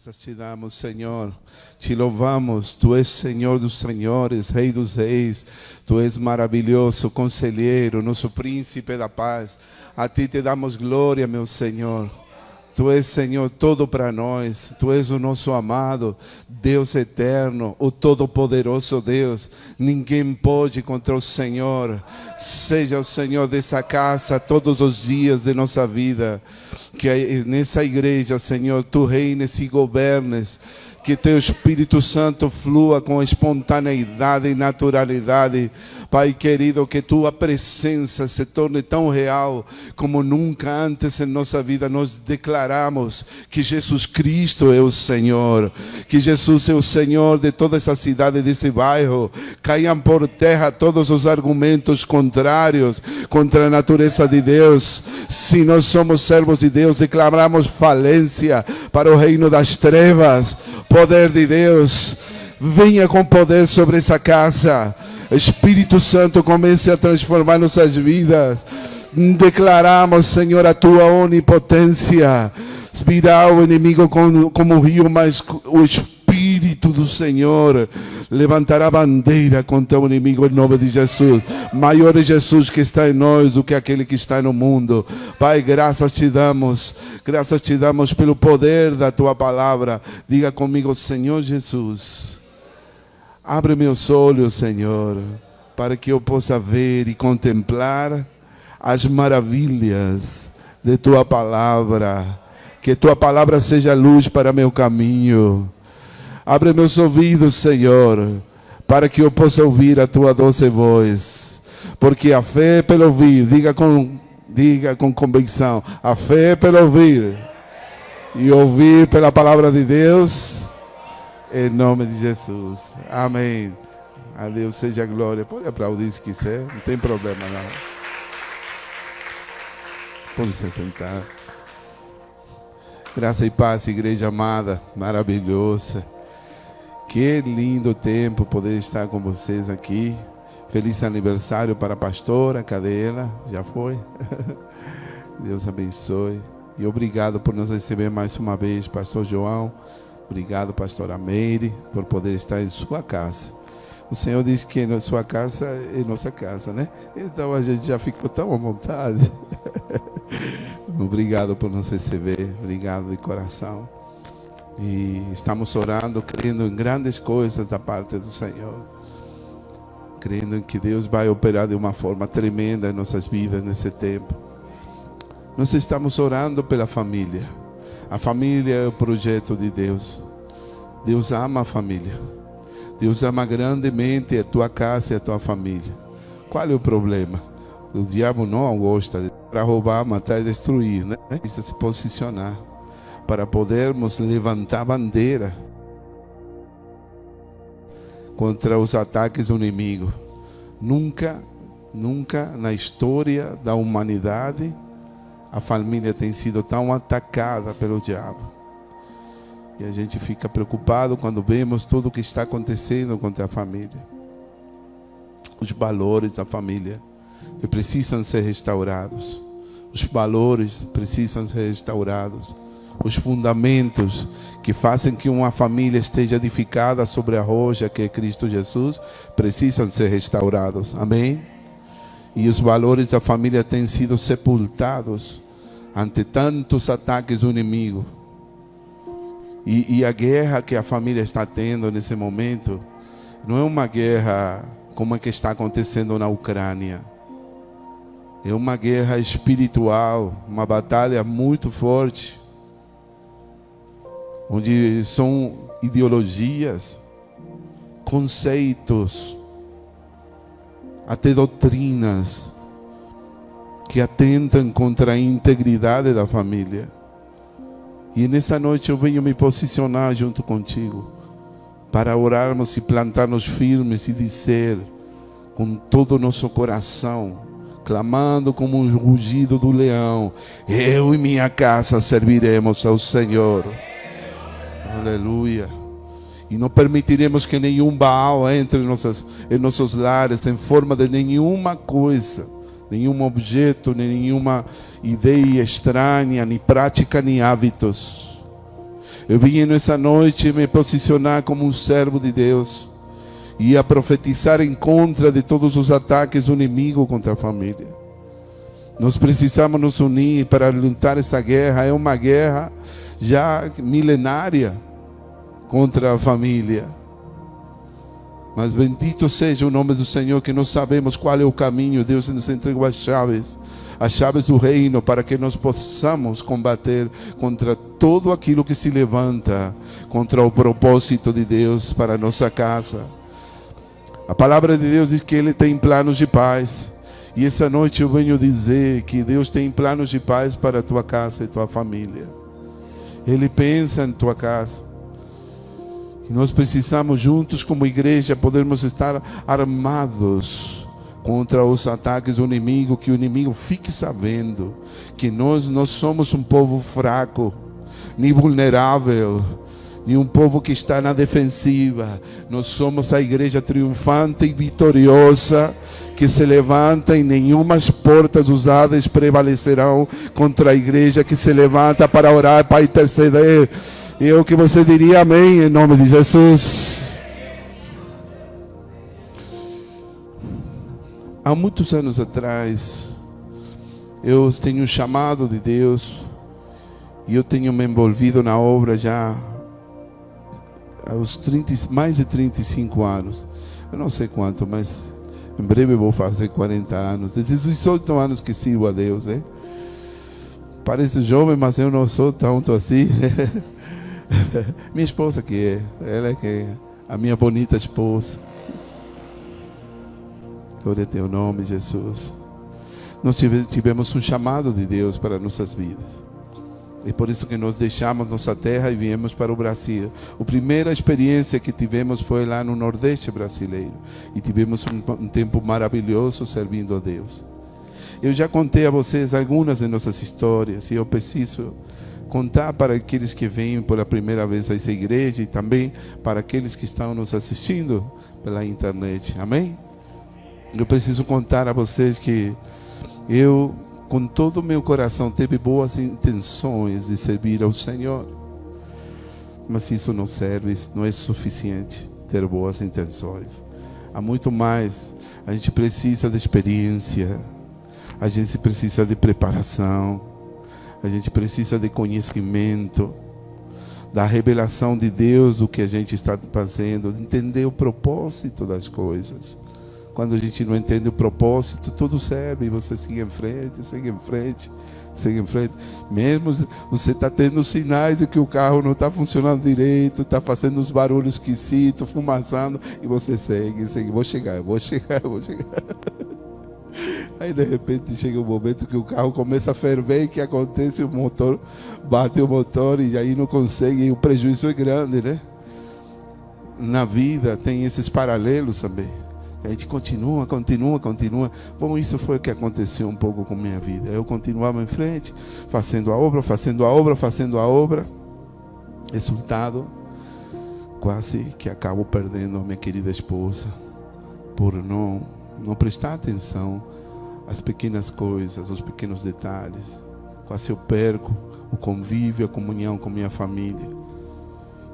Graças te damos, Senhor. Te louvamos. Tu és Senhor dos senhores, Rei dos reis. Tu és maravilhoso, conselheiro, nosso príncipe da paz. A ti te damos glória, meu Senhor. Tu és, Senhor, todo para nós. Tu és o nosso amado, Deus eterno, o todo-poderoso Deus. Ninguém pode contra o Senhor. Seja o Senhor dessa casa todos os dias de nossa vida. Que nessa igreja, Senhor, Tu reines e governes. Que Teu Espírito Santo flua com espontaneidade e naturalidade. Pai querido, que Tua presença se torne tão real como nunca antes em nossa vida. Nós declaramos que Jesus Cristo é o Senhor, que Jesus é o Senhor de toda essa cidade, desse bairro. Caiam por terra todos os argumentos contrários contra a natureza de Deus. Se nós somos servos de Deus, declaramos falência para o reino das trevas. Poder de Deus, venha com poder sobre essa casa. Espírito Santo, comece a transformar nossas vidas. Declaramos, Senhor, a Tua onipotência. Virá o inimigo como um rio, mas o Espírito do Senhor levantará bandeira contra o inimigo em nome de Jesus. Maior é Jesus que está em nós do que aquele que está no mundo. Pai, graças te damos pelo poder da Tua palavra. Diga comigo, Senhor Jesus, abre meus olhos, Senhor, para que eu possa ver e contemplar as maravilhas de Tua palavra. Que Tua palavra seja luz para meu caminho. Abre meus ouvidos, Senhor, para que eu possa ouvir a Tua doce voz. Porque a fé é pelo ouvir, diga com convicção, a fé é pelo ouvir. E ouvir pela palavra de Deus. Em nome de Jesus. Amém. A Deus seja a glória. Pode aplaudir se quiser, não tem problema não. Pode se sentar. Graça e paz, igreja amada, maravilhosa. Que lindo tempo poder estar com vocês aqui. Feliz aniversário para a pastora. Cadê ela? Já foi? Deus abençoe. E obrigado por nos receber mais uma vez, pastor João. Obrigado, pastora Meire, por poder estar em sua casa. O Senhor disse que a sua casa é nossa casa, né? Então a gente já ficou tão à vontade. Obrigado por nos receber. Obrigado de coração. E estamos orando, crendo em grandes coisas da parte do Senhor. Crendo em que Deus vai operar de uma forma tremenda em nossas vidas nesse tempo. Nós estamos orando pela família. A família é o projeto de Deus. Deus ama a família. Deus ama grandemente a tua casa e a tua família. Qual é o problema? O diabo não gosta para roubar, matar e destruir, né? Precisa se posicionar para podermos levantar bandeira contra os ataques do inimigo. Nunca na história da humanidade a família tem sido tão atacada pelo diabo. E a gente fica preocupado quando vemos tudo o que está acontecendo contra a família. Os valores da família que precisam ser restaurados. Os valores precisam ser restaurados. Os fundamentos que fazem que uma família esteja edificada sobre a rocha que é Cristo Jesus precisam ser restaurados. Amém? E os valores da família têm sido sepultados ante tantos ataques do inimigo. E a guerra que a família está tendo nesse momento não é uma guerra como a que está acontecendo na Ucrânia. É uma guerra espiritual, uma batalha muito forte, onde são ideologias, conceitos, até doutrinas que atentam contra a integridade da família. E nessa noite eu venho me posicionar junto contigo para orarmos e plantarmos firmes e dizer com todo o nosso coração, clamando como um rugido do leão: eu e minha casa serviremos ao Senhor. Aleluia. E não permitiremos que nenhum Baal entre em nossos lares em forma de nenhuma coisa, nenhum objeto, nenhuma ideia estranha, nem prática, nem hábitos. Eu vim nessa noite me posicionar como um servo de Deus e a profetizar em contra de todos os ataques do inimigo contra a família. Nós precisamos nos unir para lutar essa guerra. É uma guerra já milenária contra a família. Mas bendito seja o nome do Senhor, que nós sabemos qual é o caminho. Deus nos entregou as chaves do reino, para que nós possamos combater contra tudo aquilo que se levanta contra o propósito de Deus para a nossa casa. A palavra de Deus diz que Ele tem planos de paz. E essa noite eu venho dizer que Deus tem planos de paz para a tua casa e tua família. Ele pensa em tua casa. E nós precisamos juntos como igreja podermos estar armados contra os ataques do inimigo. Que o inimigo fique sabendo que nós não somos um povo fraco, nem vulnerável, nem um povo que está na defensiva. Nós somos a igreja triunfante e vitoriosa, que se levanta e nenhumas portas usadas prevalecerão contra a igreja que se levanta para orar, para interceder. Eu que você diria amém em nome de Jesus. Há muitos anos atrás, eu tenho um chamado de Deus e eu tenho me envolvido na obra já aos mais de 35 anos. Eu não sei quanto, mas em breve vou fazer 40 anos. Desde os 18 anos que sirvo a Deus, né? Parece jovem, mas eu não sou tanto assim. Minha esposa que é, ela é que é a minha bonita esposa. Glória a teu nome, Jesus. Nós tivemos um chamado de Deus para nossas vidas. E por isso que nós deixamos nossa terra e viemos para o Brasil. A primeira experiência que tivemos foi lá no Nordeste brasileiro. E tivemos um tempo maravilhoso servindo a Deus. Eu já contei a vocês algumas de nossas histórias. E eu preciso contar para aqueles que vêm pela primeira vez a essa igreja. E também para aqueles que estão nos assistindo pela internet. Amém? Eu preciso contar a vocês que eu, com todo o meu coração, teve boas intenções de servir ao Senhor. Mas isso não serve, não é suficiente ter boas intenções. Há muito mais. A gente precisa de experiência. A gente precisa de preparação. A gente precisa de conhecimento. Da revelação de Deus do que a gente está fazendo. De entender o propósito das coisas. Quando a gente não entende o propósito, tudo serve e você segue em frente, segue em frente, segue em frente. Mesmo você está tendo sinais de que o carro não está funcionando direito, está fazendo uns barulhos esquisitos, fumaçando, e você segue, segue. Vou chegar. Aí de repente chega um momento que o carro começa a ferver, e que acontece? O motor, bate o motor e aí não consegue, e o prejuízo é grande, né? Na vida tem esses paralelos também. A gente continua. Bom, isso foi o que aconteceu um pouco com a minha vida. Eu continuava em frente, fazendo a obra. Resultado, quase que acabo perdendo a minha querida esposa. Por não prestar atenção às pequenas coisas, aos pequenos detalhes. Quase eu perco o convívio, a comunhão com minha família.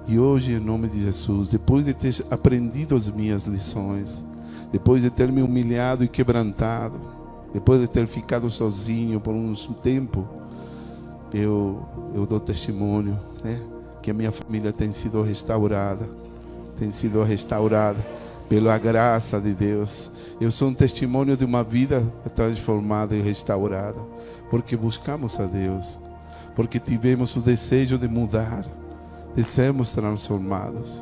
E hoje, em nome de Jesus, depois de ter aprendido as minhas lições, depois de ter me humilhado e quebrantado, depois de ter ficado sozinho por um tempo, eu dou testemunho, né? Que a minha família tem sido restaurada pela graça de Deus. Eu sou um testemunho de uma vida transformada e restaurada, porque buscamos a Deus, porque tivemos o desejo de mudar, de sermos transformados.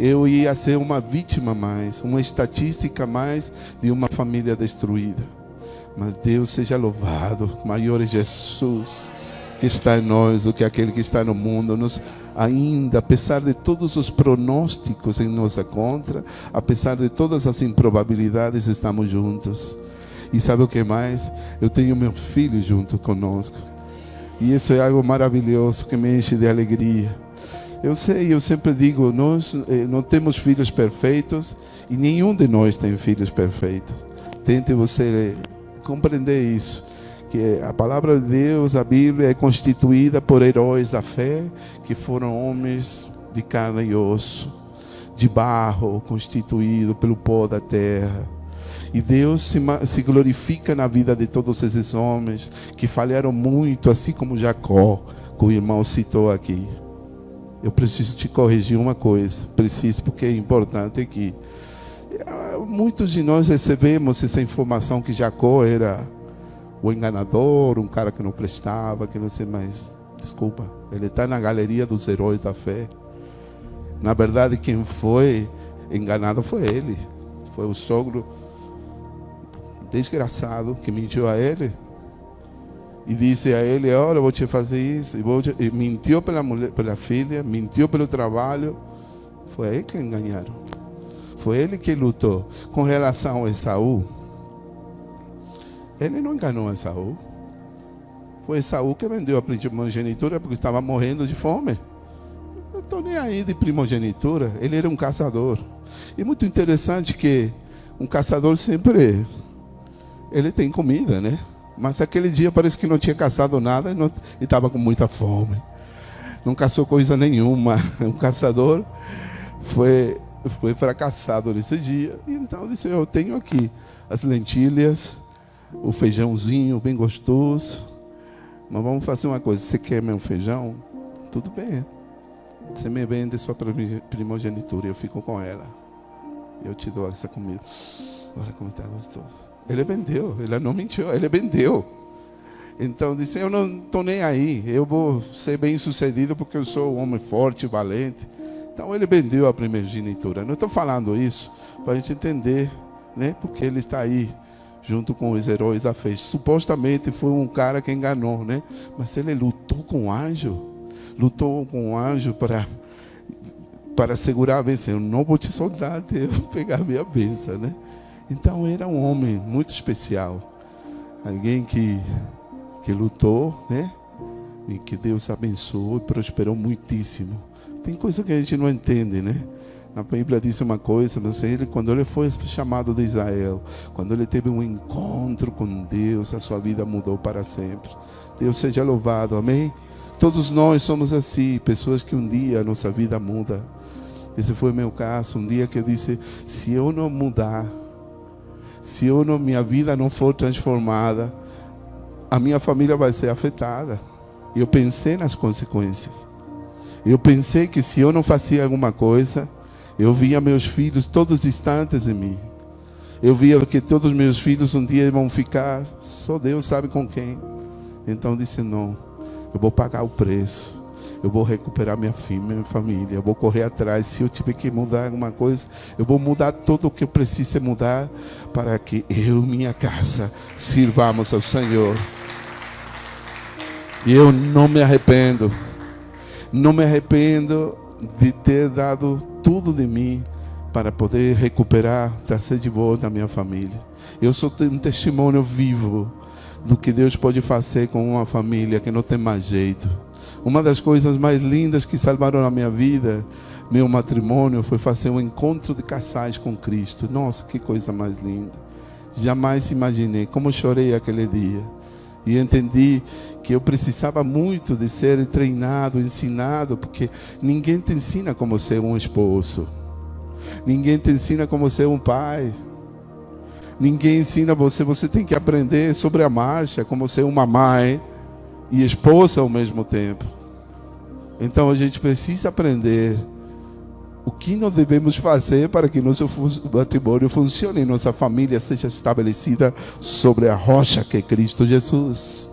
Eu ia ser uma vítima mais, uma estatística mais de uma família destruída. Mas Deus seja louvado, maior é Jesus que está em nós do que aquele que está no mundo. Nós ainda, apesar de todos os pronósticos em nossa contra, apesar de todas as improbabilidades, estamos juntos. E sabe o que mais? Eu tenho meu filho junto conosco. E isso é algo maravilhoso que me enche de alegria. Eu sei, eu sempre digo, nós não temos filhos perfeitos e nenhum de nós tem filhos perfeitos. Tente você compreender isso, que a palavra de Deus, a Bíblia, é constituída por heróis da fé, que foram homens de carne e osso, de barro, constituído pelo pó da terra. E Deus se glorifica na vida de todos esses homens que falharam muito, assim como Jacó, que o irmão citou aqui. Eu preciso te corrigir uma coisa, preciso, porque é importante aqui. Muitos de nós recebemos essa informação que Jacó era o enganador, um cara que não prestava, que não sei mais. Desculpa, ele está na galeria dos heróis da fé. Na verdade, quem foi enganado foi ele. Foi o sogro desgraçado que mentiu a ele. E disse a ele: olha, eu vou te fazer isso. E mentiu pela mulher, pela filha, mentiu pelo trabalho. Foi aí que enganaram. Foi ele que lutou. Com relação a Esaú, ele não enganou Esaú. Foi Esaú que vendeu a primogenitura porque estava morrendo de fome. Eu estou nem aí de primogenitura. Ele era um caçador. E muito interessante que um caçador sempre, ele tem comida, né? Mas aquele dia parece que não tinha caçado nada e estava com muita fome. Não caçou coisa nenhuma. O caçador foi fracassado nesse dia. E então disse: eu tenho aqui as lentilhas, o feijãozinho bem gostoso. Mas vamos fazer uma coisa: você quer meu feijão? Tudo bem. Você me vende sua primogenitura e eu fico com ela. Eu te dou essa comida. Olha como está gostoso. Ele vendeu, ele não mentiu, ele vendeu. Então disse: eu não estou nem aí, eu vou ser bem sucedido porque eu sou um homem forte, valente. Então ele vendeu a primogenitura. Não estou falando isso para a gente entender, né? Porque ele está aí junto com os heróis da fé. Supostamente foi um cara que enganou, né? Mas ele lutou com o anjo. Lutou com o anjo para segurar a bênção. Eu não vou te soltar até eu pegar a minha bênção, né? Então era um homem muito especial. Alguém que lutou, né? E que Deus abençoou e prosperou muitíssimo. Tem coisa que a gente não entende, né? Na Bíblia diz uma coisa, mas quando ele foi chamado de Israel, quando ele teve um encontro com Deus, a sua vida mudou para sempre. Deus seja louvado, amém? Todos nós somos assim, pessoas que um dia a nossa vida muda. Esse foi o meu caso, um dia que eu disse: se eu não mudar, minha vida não for transformada, a minha família vai ser afetada. Eu pensei nas consequências. Eu pensei que se eu não fazia alguma coisa, eu via meus filhos todos distantes de mim. Eu via que todos os meus filhos um dia vão ficar, só Deus sabe com quem. Então disse: não, eu vou pagar o preço. Eu vou recuperar minha família. Eu vou correr atrás. Se eu tiver que mudar alguma coisa, eu vou mudar tudo o que eu preciso mudar para que eu e minha casa sirvamos ao Senhor. E eu não me arrependo. Não me arrependo de ter dado tudo de mim para poder recuperar, trazer de volta a minha família. Eu sou um testemunho vivo do que Deus pode fazer com uma família que não tem mais jeito. Uma das coisas mais lindas que salvaram a minha vida, meu matrimônio, foi fazer um encontro de casais com Cristo. Nossa, que coisa mais linda. Jamais imaginei como chorei aquele dia. E entendi que eu precisava muito de ser treinado, ensinado, porque ninguém te ensina como ser um esposo. Ninguém te ensina como ser um pai. Ninguém ensina você. Você tem que aprender sobre a marcha, como ser uma mãe e esposa ao mesmo tempo. Então a gente precisa aprender o que nós devemos fazer para que nosso matrimônio funcione e nossa família seja estabelecida sobre a rocha que é Cristo Jesus.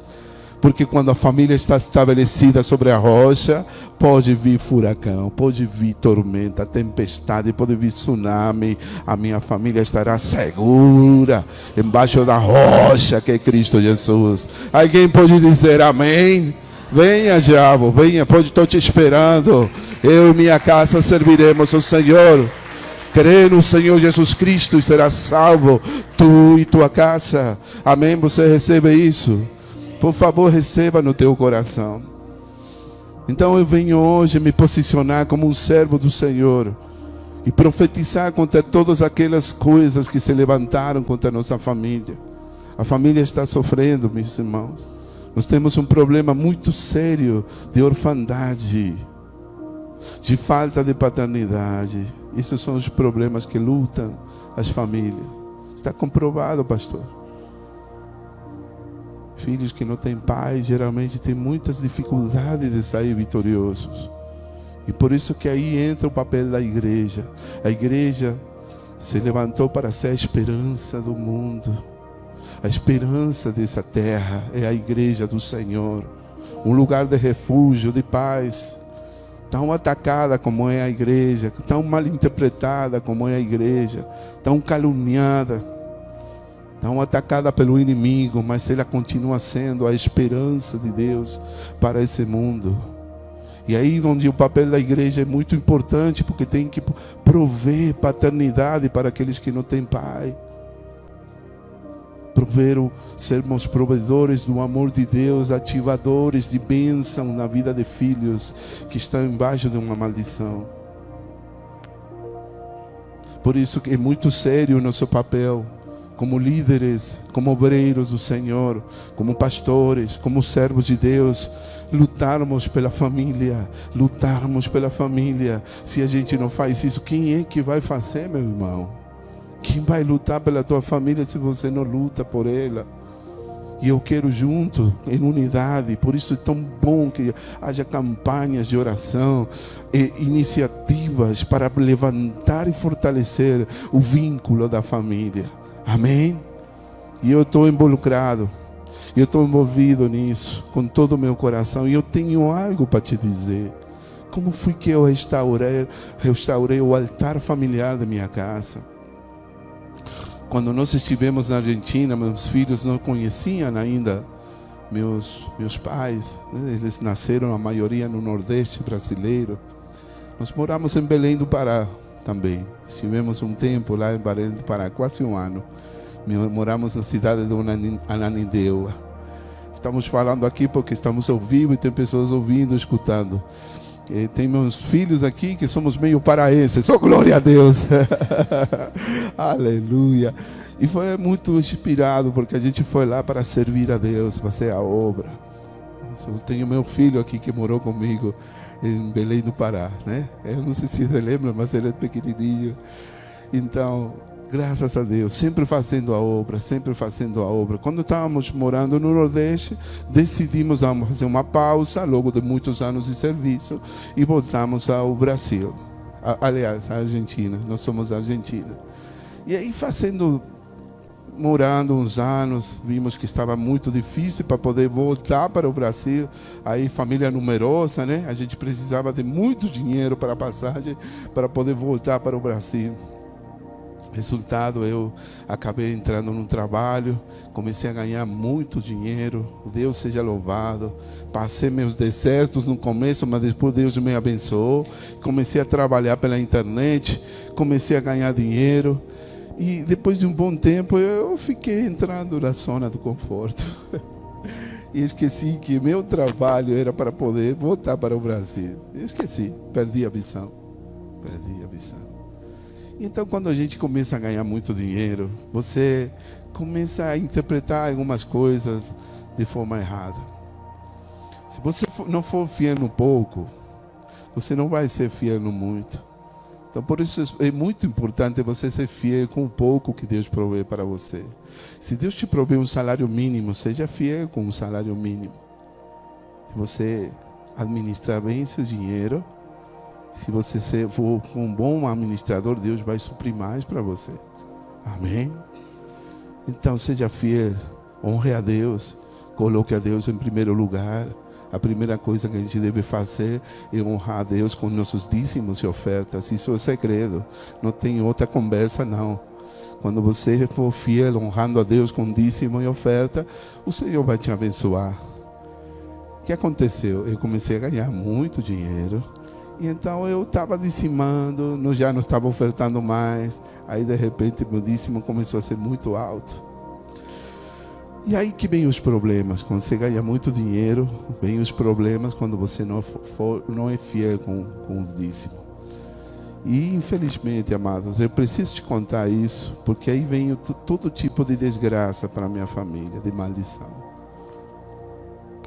Porque quando a família está estabelecida sobre a rocha, pode vir furacão, pode vir tormenta, tempestade, pode vir tsunami. A minha família estará segura embaixo da rocha que é Cristo Jesus. Alguém pode dizer amém? Venha, diabo, venha, estou te esperando. Eu e minha casa serviremos ao Senhor. Crê no Senhor Jesus Cristo e será salvo, tu e tua casa. Amém? Você recebe isso? Por favor, receba no teu coração. Então eu venho hoje me posicionar como um servo do Senhor e profetizar contra todas aquelas coisas que se levantaram contra a nossa família. A família está sofrendo, meus irmãos. Nós temos um problema muito sério de orfandade, de falta de paternidade. Esses são os problemas que lutam as famílias. Está comprovado, pastor. Filhos que não têm pai, geralmente têm muitas dificuldades de sair vitoriosos. E por isso que aí entra o papel da igreja. A igreja se levantou para ser a esperança do mundo. A esperança dessa terra é a igreja do Senhor. Um lugar de refúgio, de paz. Tão atacada como é a igreja, tão mal interpretada como é a igreja, tão caluniada, tão atacada pelo inimigo, mas ela continua sendo a esperança de Deus para esse mundo. E aí onde o papel da igreja é muito importante, porque tem que prover paternidade para aqueles que não têm pai. Sermos provedores do amor de Deus, ativadores de bênção na vida de filhos que estão embaixo de uma maldição. Por isso que é muito sério o nosso papel, como líderes, como obreiros do Senhor, como pastores, como servos de Deus, lutarmos pela família, lutarmos pela família. Se a gente não faz isso, quem é que vai fazer, meu irmão? Quem vai lutar pela tua família se você não luta por ela? E eu quero junto, em unidade. Por isso é tão bom que haja campanhas de oração e iniciativas para levantar e fortalecer o vínculo da família. Amém? E eu estou involucrado, eu estou envolvido nisso com todo o meu coração. E eu tenho algo para te dizer. Como foi que eu restaurei o altar familiar da minha casa? Quando nós estivemos na Argentina, meus filhos não conheciam ainda meus pais, né? Eles nasceram, a maioria, no Nordeste brasileiro. Nós moramos em Belém do Pará também. Estivemos um tempo lá em Belém do Pará, quase um ano. Moramos na cidade de Ananindeua. Estamos falando aqui porque estamos ao vivo e tem pessoas ouvindo, escutando. E tem meus filhos aqui que somos meio paraenses. Oh, glória a Deus! Aleluia! E foi muito inspirado porque a gente foi lá para servir a Deus, fazer a obra. Eu tenho meu filho aqui que morou comigo em Belém do Pará, né? Eu não sei se você lembra, mas ele é pequenininho. Então, graças a Deus, sempre fazendo a obra, sempre fazendo a obra. Quando estávamos morando no Nordeste, decidimos fazer uma pausa, logo de muitos anos de serviço, e voltamos ao Brasil. Aliás, a Argentina, nós somos Argentina. E aí morando uns anos, vimos que estava muito difícil para poder voltar para o Brasil. Aí família numerosa, né? A gente precisava de muito dinheiro para a passagem, para poder voltar para o Brasil. Resultado, eu acabei entrando num trabalho, comecei a ganhar muito dinheiro, Deus seja louvado. Passei meus desertos no começo, mas depois Deus me abençoou. Comecei a trabalhar pela internet, comecei a ganhar dinheiro. E depois de um bom tempo, eu fiquei entrando na zona do conforto. E esqueci que meu trabalho era para poder voltar para o Brasil. Eu esqueci, perdi a visão. Então, quando a gente começa a ganhar muito dinheiro, você começa a interpretar algumas coisas de forma errada. Se você não for fiel no pouco, você não vai ser fiel no muito. Então, por isso é muito importante você ser fiel com o pouco que Deus provê para você. Se Deus te provê um salário mínimo, seja fiel com o salário mínimo. Se você administrar bem seu dinheiro, se você for um bom administrador, Deus vai suprir mais para você. Amém? Então seja fiel, honre a Deus, coloque a Deus em primeiro lugar. A primeira coisa que a gente deve fazer é honrar a Deus com nossos dízimos e ofertas. Isso é segredo, não tem outra conversa não. Quando você for fiel, honrando a Deus com dízimo e oferta, o Senhor vai te abençoar. O que aconteceu? Eu comecei a ganhar muito dinheiro. E então eu estava dizimando, já não estava ofertando mais. Aí de repente meu dízimo começou a ser muito alto. E aí que vem os problemas. Quando você ganha muito dinheiro, vem os problemas quando você não é fiel com os dízimos. E infelizmente, amados, eu preciso te contar isso, porque aí vem todo tipo de desgraça para a minha família, de maldição.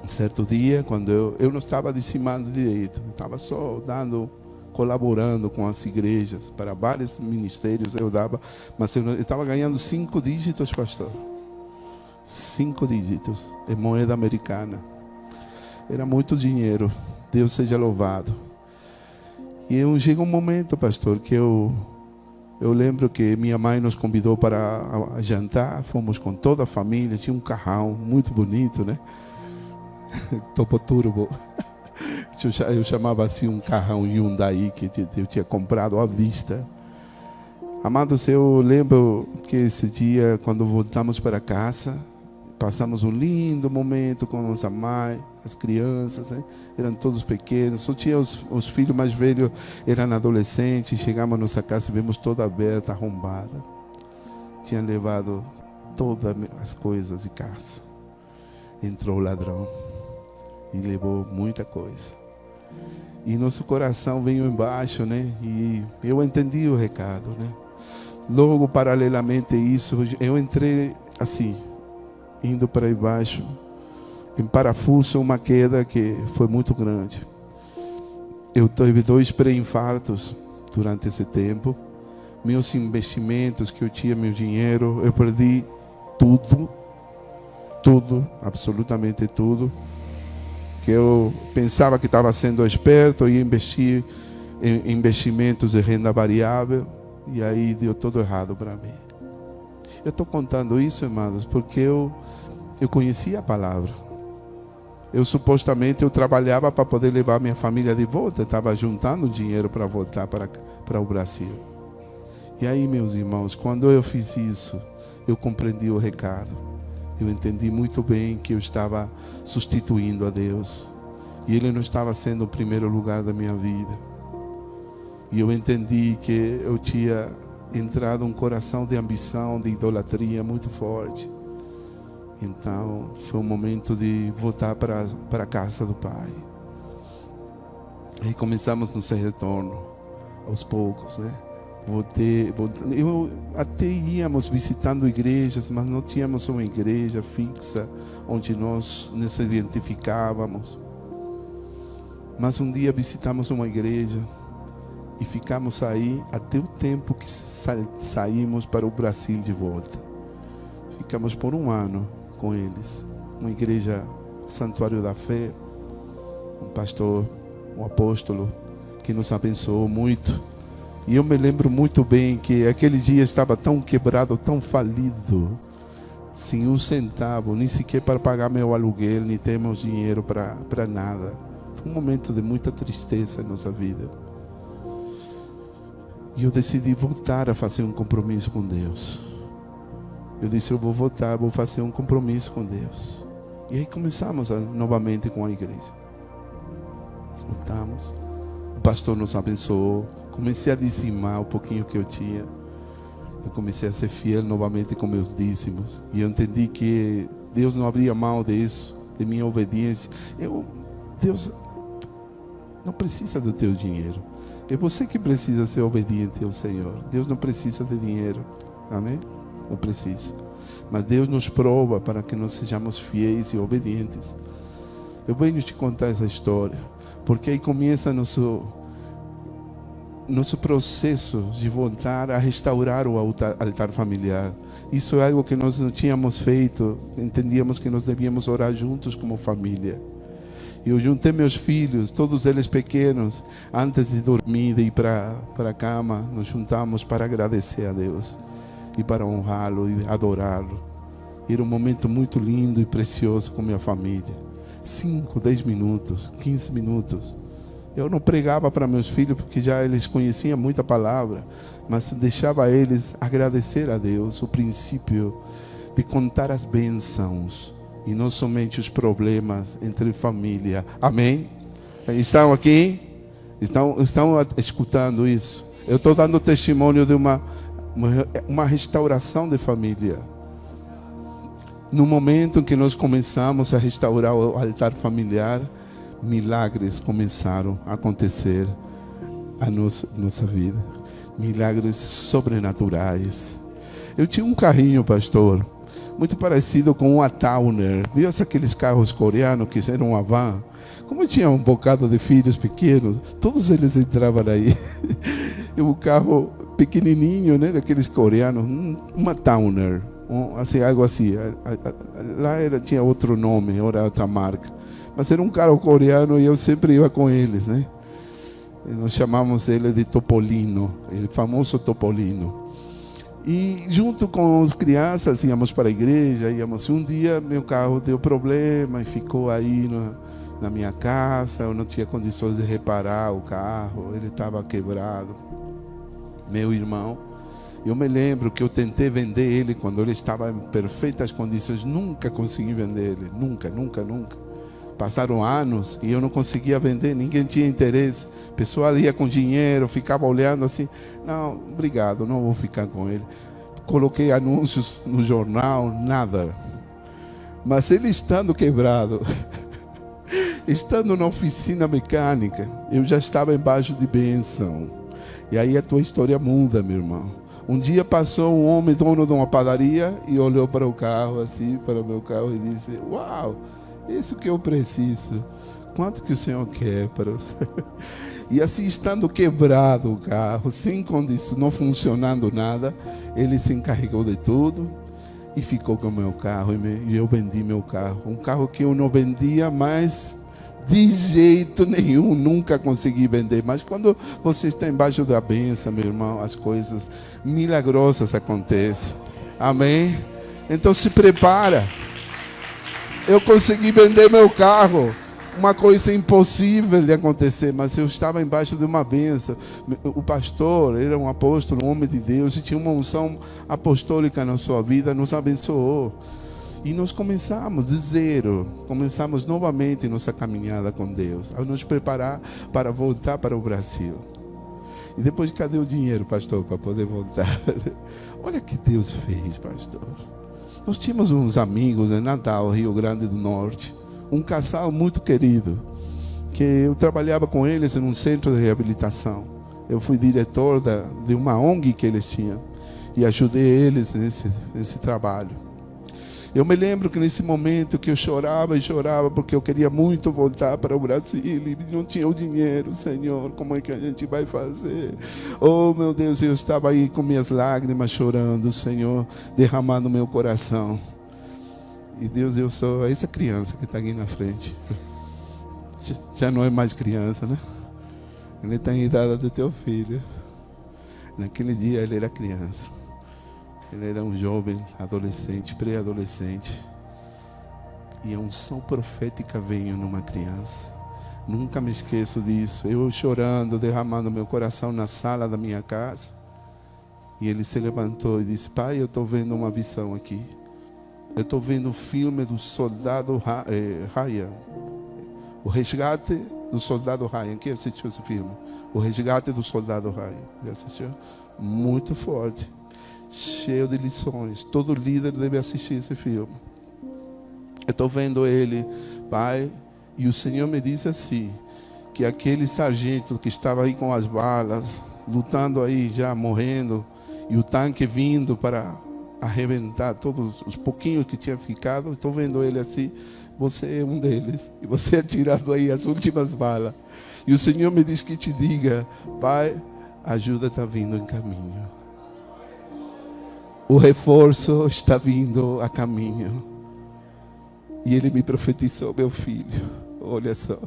Um certo dia, quando eu não estava dizimando direito, eu estava só colaborando com as igrejas, para vários ministérios eu dava, mas eu estava ganhando 5 dígitos, pastor. 5 dígitos em moeda americana. Era muito dinheiro, Deus seja louvado. E chega um momento, pastor, que eu lembro que minha mãe nos convidou para jantar, fomos com toda a família, tinha um carrão muito bonito, né? Topo Turbo. Eu chamava assim um carrão Hyundai que eu tinha comprado à vista. Amados, eu lembro que esse dia, quando voltamos para casa, passamos um lindo momento com nossa mãe, as crianças, né? Eram todos pequenos, só tinha os filhos mais velhos, eram adolescentes. Chegamos à nossa casa e vimos toda aberta, arrombada. Tinha levado todas as coisas de casa. Entrou o ladrão e levou muita coisa. E nosso coração veio embaixo, né? E eu entendi o recado, né? Logo, paralelamente a isso, eu entrei assim, indo para baixo, em parafuso, uma queda que foi muito grande. Eu tive 2 pré-infartos durante esse tempo. Meus investimentos que eu tinha, meu dinheiro, eu perdi tudo, absolutamente tudo. Que eu pensava que estava sendo esperto e investi em investimentos de renda variável, e aí deu tudo errado para mim. Eu estou contando isso, irmãos, porque eu conhecia a palavra. Supostamente eu trabalhava para poder levar minha família de volta, estava juntando dinheiro para voltar para o Brasil. E aí, meus irmãos, quando eu fiz isso, eu compreendi o recado. Eu entendi muito bem que eu estava substituindo a Deus. E Ele não estava sendo o primeiro lugar da minha vida. E eu entendi que eu tinha entrado um coração de ambição, de idolatria muito forte. Então, foi um momento de voltar para a casa do Pai. Aí começamos nosso retorno, aos poucos, né? Eu até íamos visitando igrejas, mas não tínhamos uma igreja fixa onde nós nos identificávamos. Mas um dia visitamos uma igreja e ficamos aí até o tempo que saímos para o Brasil de volta. Ficamos por 1 ano com eles. Uma igreja, Santuário da Fé, um pastor, um apóstolo que nos abençoou muito. E eu me lembro muito bem que aquele dia estava tão quebrado, tão falido, sem 1 centavo, nem sequer para pagar meu aluguel, nem temos dinheiro para nada. Foi um momento de muita tristeza em nossa vida. E eu decidi voltar a fazer um compromisso com Deus. Eu disse, eu vou voltar, vou fazer um compromisso com Deus. E aí começamos novamente com a igreja. Voltamos. O pastor nos abençoou. Comecei a dizimar o pouquinho que eu tinha. Eu comecei a ser fiel novamente com meus dízimos. E eu entendi que Deus não abria mão disso, de minha obediência. Deus não precisa do teu dinheiro. É você que precisa ser obediente ao Senhor. Deus não precisa de dinheiro. Amém? Não precisa. Mas Deus nos prova para que nós sejamos fiéis e obedientes. Eu venho te contar essa história, porque aí começa nosso processo de voltar a restaurar o altar familiar. Isso é algo que nós não tínhamos feito. Entendíamos que nós devíamos orar juntos como família. Eu juntei meus filhos, todos eles pequenos, antes de dormir, de ir para a cama, nos juntamos para agradecer a Deus e para honrá-lo e adorá-lo. Era um momento muito lindo e precioso com minha família. 5, 10 minutos, 15 minutos. Eu não pregava para meus filhos porque já eles conheciam muita palavra, mas deixava eles agradecer a Deus, o princípio de contar as bênçãos e não somente os problemas entre família. Amém? Estão aqui? Estão escutando isso? Eu estou dando testemunho de uma restauração de família. No momento em que nós começamos a restaurar o altar familiar, milagres começaram a acontecer. a nossa vida. Milagres sobrenaturais. Eu tinha um carrinho, pastor, muito parecido com uma Towner. Viu aqueles carros coreanos que eram uma van? Como eu tinha um bocado de filhos pequenos, todos eles entravam aí. E um carro pequenininho, né, daqueles coreanos, uma Towner, assim, algo assim. Lá tinha outro nome, era outra marca. Mas era um carro coreano e eu sempre ia com eles, né? E nós chamamos ele de Topolino, o famoso Topolino. E junto com as crianças íamos para a igreja, íamos. Um dia meu carro deu problema e ficou aí na minha casa. Eu não tinha condições de reparar o carro, ele estava quebrado. Meu irmão, eu me lembro que eu tentei vender ele quando ele estava em perfeitas condições. Nunca consegui vender ele, nunca. Passaram anos e eu não conseguia vender, ninguém tinha interesse. O pessoal ia com dinheiro, ficava olhando assim. Não, obrigado, não vou ficar com ele. Coloquei anúncios no jornal, nada. Mas ele estando quebrado, estando na oficina mecânica, eu já estava embaixo de bênção. E aí a tua história muda, meu irmão. Um dia passou um homem, dono de uma padaria, e olhou para o carro, assim, para o meu carro, e disse: uau, isso que eu preciso. Quanto que o Senhor quer para... E assim, estando quebrado o carro, sem condição, não funcionando nada, ele se encarregou de tudo e ficou com o meu carro. E eu vendi meu carro. Um carro que eu não vendia mais de jeito nenhum, nunca consegui vender. Mas quando você está embaixo da bênção, meu irmão, as coisas milagrosas acontecem. Amém? Então se prepara. Eu consegui vender meu carro, uma coisa impossível de acontecer, mas eu estava embaixo de uma bênção. O pastor era um apóstolo, um homem de Deus, e tinha uma unção apostólica na sua vida, nos abençoou. E nós começamos de zero, começamos novamente nossa caminhada com Deus, a nos preparar para voltar para o Brasil. E depois, cadê o dinheiro, pastor, para poder voltar? Olha o que Deus fez, pastor. Nós tínhamos uns amigos em Natal, Rio Grande do Norte, um casal muito querido, que eu trabalhava com eles em um centro de reabilitação. Eu fui diretor de uma ONG que eles tinham e ajudei eles nesse trabalho. Eu me lembro que nesse momento que eu chorava e chorava porque eu queria muito voltar para o Brasil e não tinha o dinheiro. Senhor, como é que a gente vai fazer? Oh meu Deus, eu estava aí com minhas lágrimas chorando, Senhor, derramando meu coração. E Deus, eu sou essa criança que está aqui na frente. Já não é mais criança, né? Ele está em idade do teu filho. Naquele dia ele era criança. Ele era um jovem, adolescente, pré-adolescente. E a unção profética veio numa criança. Nunca me esqueço disso. Eu chorando, derramando meu coração na sala da minha casa. E ele se levantou e disse: pai, eu estou vendo uma visão aqui. Eu estou vendo o filme do soldado Ryan. O resgate do soldado Ryan. Quem assistiu esse filme? O resgate do soldado Ryan. Já assistiu? Muito forte. Cheio de lições. Todo líder deve assistir esse filme. Eu estou vendo ele, pai, e o Senhor me disse assim, que aquele sargento que estava aí com as balas, lutando aí, já morrendo, e o tanque vindo para arrebentar todos os pouquinhos que tinha ficado, estou vendo ele assim, você é um deles, e você atirado aí as últimas balas. E o Senhor me disse que te diga, pai, a ajuda está vindo em caminho. O reforço está vindo a caminho. E ele me profetizou, meu filho. Olha só.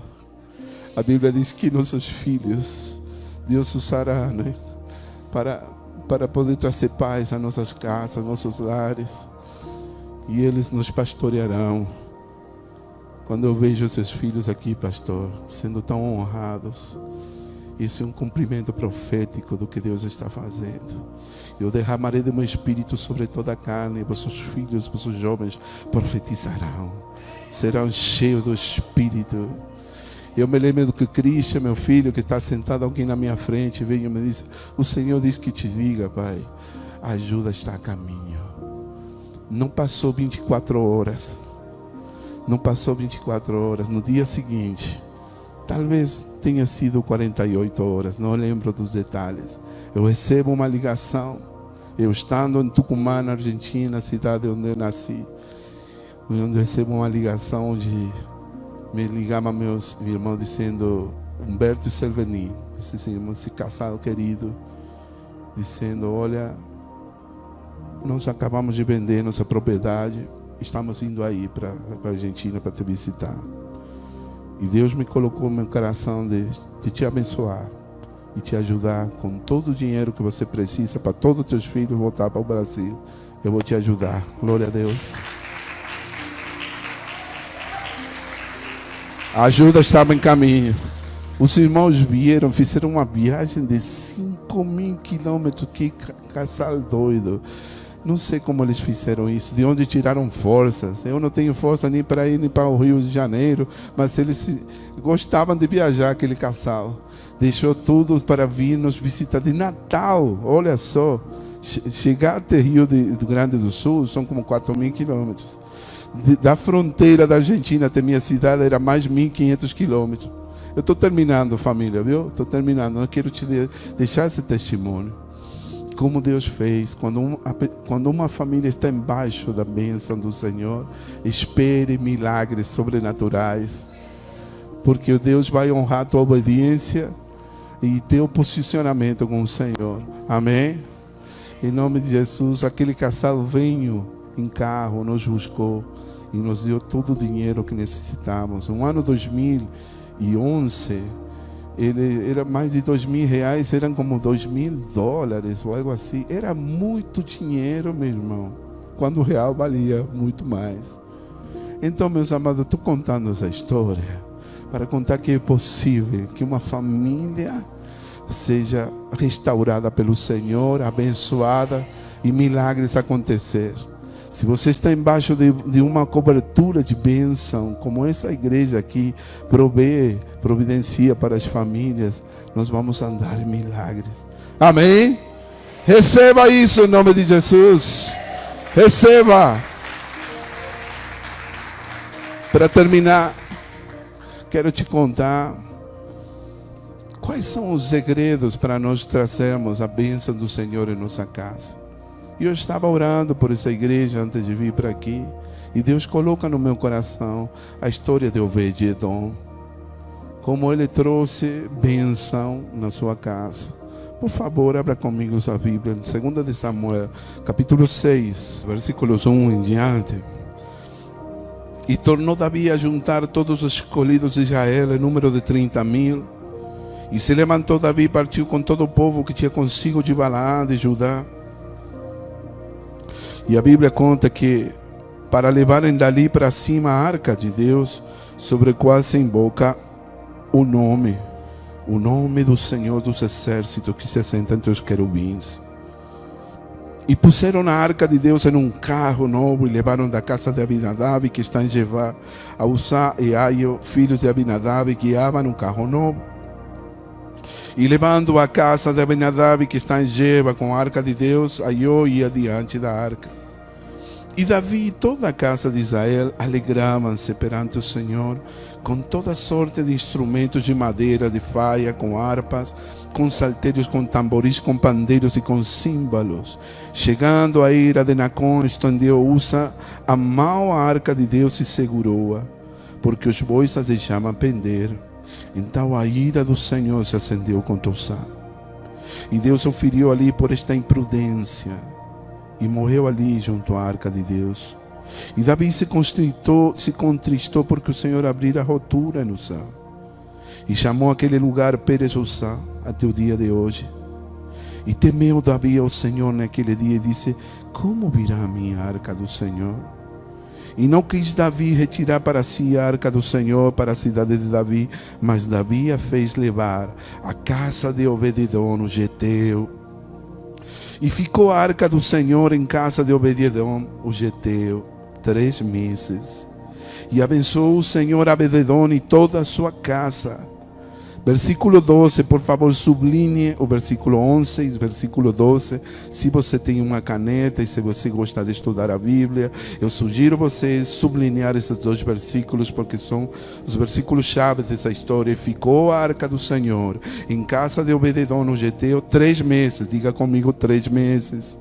A Bíblia diz que nossos filhos, Deus usará, né? Para poder trazer paz a nossas casas, nossos lares. E eles nos pastorearão. Quando eu vejo seus filhos aqui, pastor, sendo tão honrados, isso é um cumprimento profético do que Deus está fazendo. Eu derramarei do meu espírito sobre toda a carne, e vossos filhos, vossos jovens profetizarão, serão cheios do espírito. Eu me lembro do que Cristian, meu filho, que está sentado aqui na minha frente, veio e me disse: o Senhor diz que te diga, pai, a ajuda está a caminho. Não passou 24 horas. Não passou 24 horas. No dia seguinte, Talvez tenha sido 48 horas, não lembro dos detalhes. Eu recebo uma ligação, eu estando em Tucumã, na Argentina, cidade onde eu nasci, onde eu recebo uma ligação de me ligava meus irmãos dizendo, Humberto e Selveni, esse casal querido, dizendo, olha, nós acabamos de vender nossa propriedade, estamos indo aí para a Argentina para te visitar. E Deus me colocou no meu coração de te abençoar e te ajudar com todo o dinheiro que você precisa para todos os teus filhos voltar para o Brasil. Eu vou te ajudar. Glória a Deus. A ajuda estava em caminho. Os irmãos vieram, fizeram uma viagem de 5.000 quilômetros. Que casal doido. Não sei como eles fizeram isso, de onde tiraram forças. Eu não tenho força nem para ir nem para o Rio de Janeiro, mas eles gostavam de viajar, aquele casal. Deixou tudo para vir nos visitar de Natal. Olha só, chegar até Rio do Grande do Sul são como 4.000 quilômetros. Da fronteira da Argentina até minha cidade era mais 1.500 quilômetros. Eu estou terminando, família, viu? Estou terminando. Eu quero te deixar esse testemunho. Como Deus fez, quando uma família está embaixo da bênção do Senhor, espere milagres sobrenaturais, porque Deus vai honrar a tua obediência e teu posicionamento com o Senhor. Amém? Em nome de Jesus, aquele casal veio em carro, nos buscou e nos deu todo o dinheiro que necessitamos. No ano 2011, ele era mais de R$2.000, eram como $2.000 ou algo assim. Era muito dinheiro, meu irmão, quando o real valia muito mais. Então, meus amados, estou contando essa história para contar que é possível que uma família seja restaurada pelo Senhor, abençoada e milagres acontecer. Se você está embaixo de uma cobertura de bênção, como essa igreja aqui providencia para as famílias, nós vamos andar em milagres. Amém? Receba isso em nome de Jesus. Receba. Para terminar, quero te contar quais são os segredos para nós trazermos a bênção do Senhor em nossa casa. Eu estava orando por essa igreja antes de vir para aqui. E Deus coloca no meu coração a história de Obed-Edom. Como ele trouxe bênção na sua casa. Por favor, abra comigo sua Bíblia. 2 de Samuel, capítulo 6, versículos 1 em diante. E tornou Davi a juntar todos os escolhidos de Israel, em número de 30.000. E se levantou Davi e partiu com todo o povo que tinha consigo de Balaã, de Judá. E a Bíblia conta que para levarem dali para cima a arca de Deus, sobre a qual se invoca o nome do Senhor dos Exércitos que se assenta entre os querubins. E puseram a arca de Deus em um carro novo e levaram da casa de Abinadab, que está em Jevá, a Uzá e Aio, filhos de Abinadab, guiavam um carro novo. E levando a casa de Abinadab, que está em Jeva, com a arca de Deus, Aiô ia diante da arca. E Davi e toda a casa de Israel alegravam-se perante o Senhor, com toda sorte de instrumentos de madeira, de faia, com harpas, com saltérios, com tamboris, com pandeiros e com símbolos. Chegando a ira de Nacon, estendeu Uza a mão à arca de Deus e segurou-a, porque os bois a deixavam pender. Então a ira do Senhor se acendeu contra Uzá. E Deus o feriu ali por esta imprudência. E morreu ali junto à arca de Deus. E Davi se contristou porque o Senhor abrira a rotura no Uzá. E chamou aquele lugar Pérez Uzá até o dia de hoje. E temeu Davi ao Senhor naquele dia e disse: como virá a minha arca do Senhor? E não quis Davi retirar para si a arca do Senhor para a cidade de Davi, mas Davi a fez levar à casa de Obed-Edom, o geteu. E ficou a arca do Senhor em casa de Obed-Edom, o geteu, 3 meses. E abençoou o Senhor Obed-Edom e toda a sua casa, Versículo 12, por favor, sublinhe o versículo 11 e o versículo 12. Se você tem uma caneta e se você gosta de estudar a Bíblia, eu sugiro você sublinhar esses dois versículos, porque são os versículos-chave dessa história. Ficou a arca do Senhor em casa de Obed-edom no Geteu 3 meses. Diga comigo, 3 meses.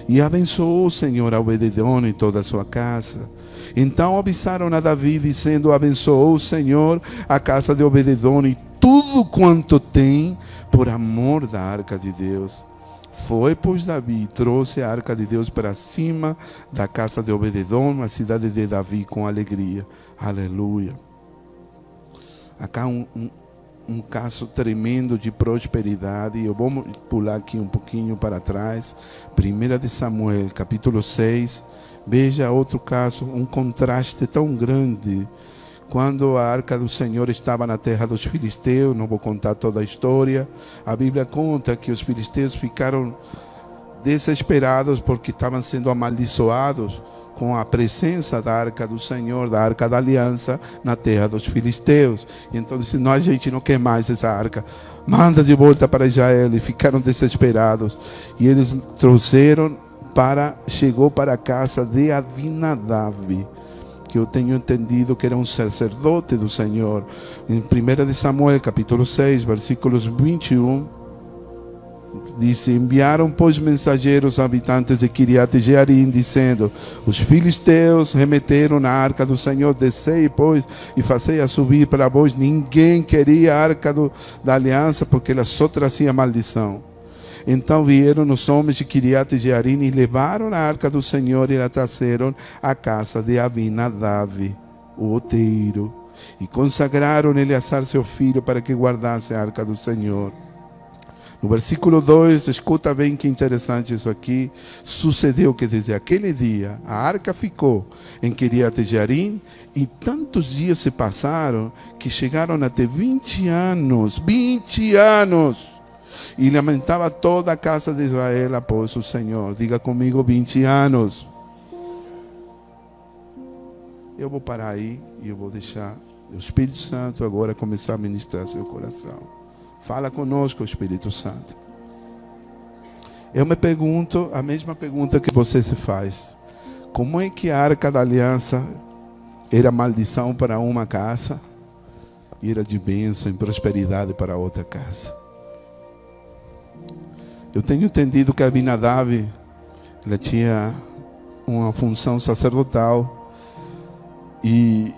E abençoou o Senhor a Obed-edom e toda a sua casa. Então avisaram a Davi, dizendo: abençoou o Senhor a casa de Obed-edom e tudo quanto tem, por amor da arca de Deus. Foi, pois, Davi, trouxe a arca de Deus para cima da casa de Obed-edom, a cidade de Davi, com alegria. Aleluia. Acá um caso tremendo de prosperidade. Eu vou pular aqui um pouquinho para trás. 1 de Samuel, capítulo 6. Veja outro caso, um contraste tão grande. Quando a arca do Senhor estava na terra dos filisteus, não vou contar toda a história, a Bíblia conta que os filisteus ficaram desesperados porque estavam sendo amaldiçoados com a presença da arca do Senhor, da arca da aliança, na terra dos filisteus. E então disse: não, a gente não quer mais essa arca, manda de volta para Israel. E ficaram desesperados. E eles trouxeram chegou para a casa de Abinadab, que eu tenho entendido que era um sacerdote do Senhor. Em 1 de Samuel, capítulo 6, versículos 21, diz: enviaram, pois, mensageiros aos habitantes de Kiriat Jearim, dizendo: os filisteus remeteram na arca do Senhor, descei, pois, e fazei-a subir para vós. Ninguém queria a arca da aliança, porque ela só trazia maldição. Então vieram os homens de Kiriat Jearim e levaram a arca do Senhor e a trouxeram à casa de Abinadab, o outeiro, e consagraram Eleazar seu filho para que guardasse a arca do Senhor. No versículo 2, escuta bem que interessante isso aqui. Sucedeu que desde aquele dia a arca ficou em Kiriat Jearim, e tantos dias se passaram que chegaram até 20 anos. 20 anos! E lamentava toda a casa de Israel após o Senhor. Diga comigo, 20 anos. Eu vou parar aí e eu vou deixar o Espírito Santo agora começar a ministrar seu coração. Fala conosco, Espírito Santo. Eu me pergunto a mesma pergunta que você se faz: como é que a arca da aliança era maldição para uma casa e era de bênção e prosperidade para outra casa? Eu tenho entendido que Abinadab, ela tinha uma função sacerdotal e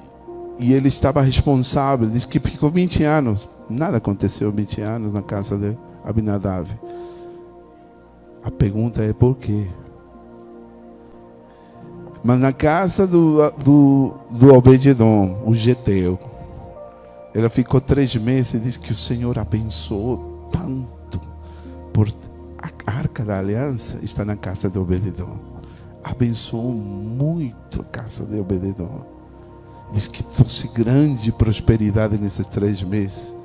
ele estava responsável. Diz que ficou 20 anos. Nada aconteceu 20 anos na casa de Abinadab. A pergunta é por quê? Mas na casa do Obed-edom, o Geteu, ela ficou 3 meses e diz que o Senhor abençoou tanto. A arca da aliança está na casa de Obed-edom. Abençoou muito a casa de Obed-edom. Diz que trouxe grande prosperidade nesses 3 meses.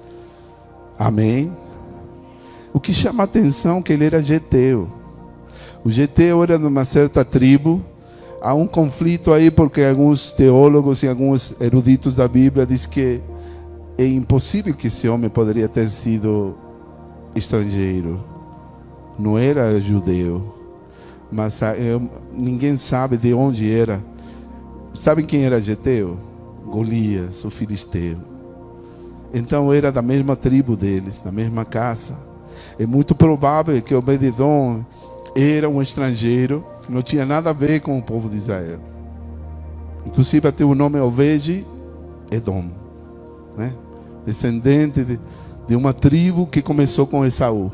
Amém? O que chama a atenção é que ele era Geteu. O Geteu era de uma certa tribo. Há um conflito aí, porque alguns teólogos e alguns eruditos da Bíblia dizem que é impossível que esse homem poderia ter sido estrangeiro. Não era judeu, mas ninguém sabe de onde era. Sabem quem era Geteu? Golias, o filisteu. Então era da mesma tribo deles, da mesma casa. É muito provável que Obed-edom era um estrangeiro, não tinha nada a ver com o povo de Israel. Inclusive até o nome Obed-edom, né? Descendente de uma tribo que começou com Esaú.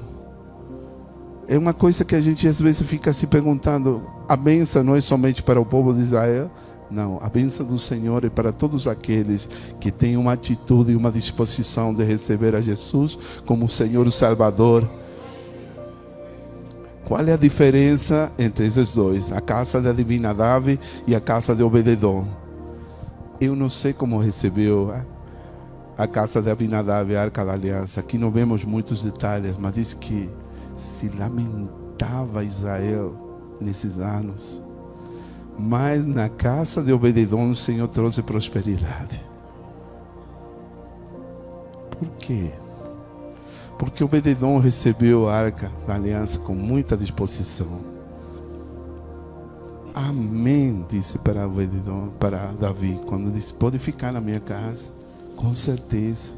É uma coisa que a gente às vezes fica se perguntando: a bênção não é somente para o povo de Israel? Não, a bênção do Senhor é para todos aqueles que têm uma atitude e uma disposição de receber a Jesus como o Senhor e Salvador. Qual é a diferença entre esses dois? A casa de Abinadab e a casa de Obed-edom. Eu não sei como recebeu a casa de Abinadab, a arca da aliança. Aqui não vemos muitos detalhes, mas diz que se lamentava Israel nesses anos. Mas na casa de Obed-edom o Senhor trouxe prosperidade. Por quê? Porque Obed-edom recebeu a arca da aliança com muita disposição. Amém, disse para Obed-edom, para Davi, quando disse: pode ficar na minha casa, com certeza.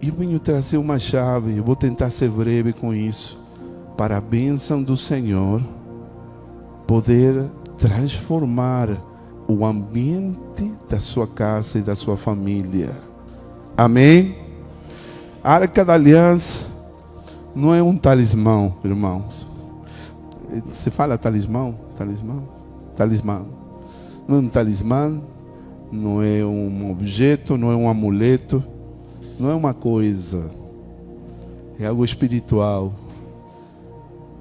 E eu venho trazer uma chave, eu vou tentar ser breve com isso, para a bênção do Senhor poder transformar o ambiente da sua casa e da sua família. Amém? A arca da aliança não é um talismã, irmãos. Você fala talismã? Talismã? Talismã. Não é um talismã, não é um objeto, não é um amuleto, não é uma coisa. É algo espiritual.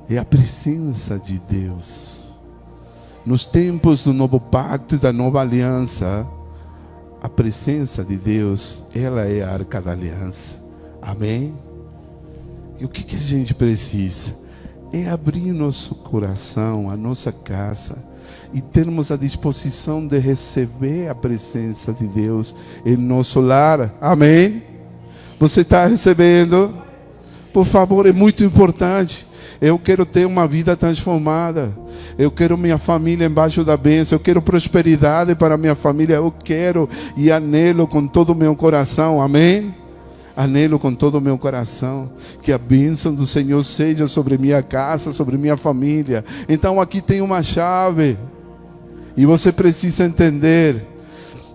É a presença de Deus. Nos tempos do novo pacto e da nova aliança, a presença de Deus, ela é a arca da aliança. Amém? E o que a gente precisa? É abrir nosso coração, a nossa casa, e termos a disposição de receber a presença de Deus em nosso lar. Amém? Você está recebendo? Por favor, é muito importante. Eu quero ter uma vida transformada. Eu quero minha família embaixo da bênção. Eu quero prosperidade para minha família. Eu quero e anelo com todo o meu coração. Amém? Anelo com todo o meu coração que a bênção do Senhor seja sobre minha casa, sobre minha família. Então aqui tem uma chave. E você precisa entender.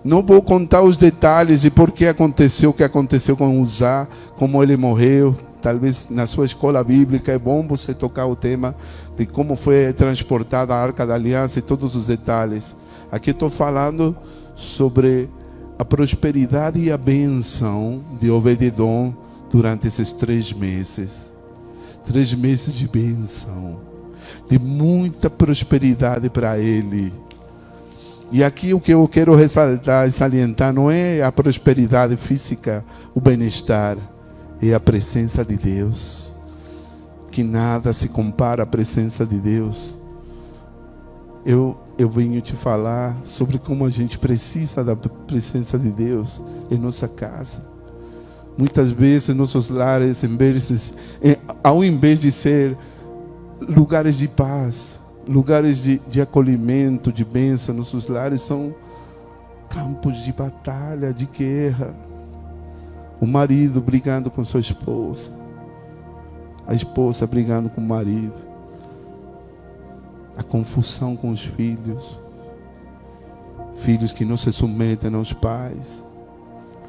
Não vou contar os detalhes de por que aconteceu o que aconteceu com Uzá, como ele morreu. Talvez na sua escola bíblica é bom você tocar o tema de como foi transportada a Arca da Aliança e todos os detalhes. Aqui estou falando sobre a prosperidade e a bênção de Obed-edom durante esses 3 meses. 3 meses de bênção, de muita prosperidade para ele. E aqui o que eu quero ressaltar e salientar não é a prosperidade física, o bem-estar, é a presença de Deus. Que nada se compara à presença de Deus. Eu venho te falar sobre como a gente precisa da presença de Deus em nossa casa. Muitas vezes nossos lares, ao invés de ser lugares de paz, lugares de acolhimento, de bênção, nossos lares são campos de batalha, de guerra. O marido brigando com sua esposa, a esposa brigando com o marido, a confusão com os filhos, filhos que não se submetem aos pais,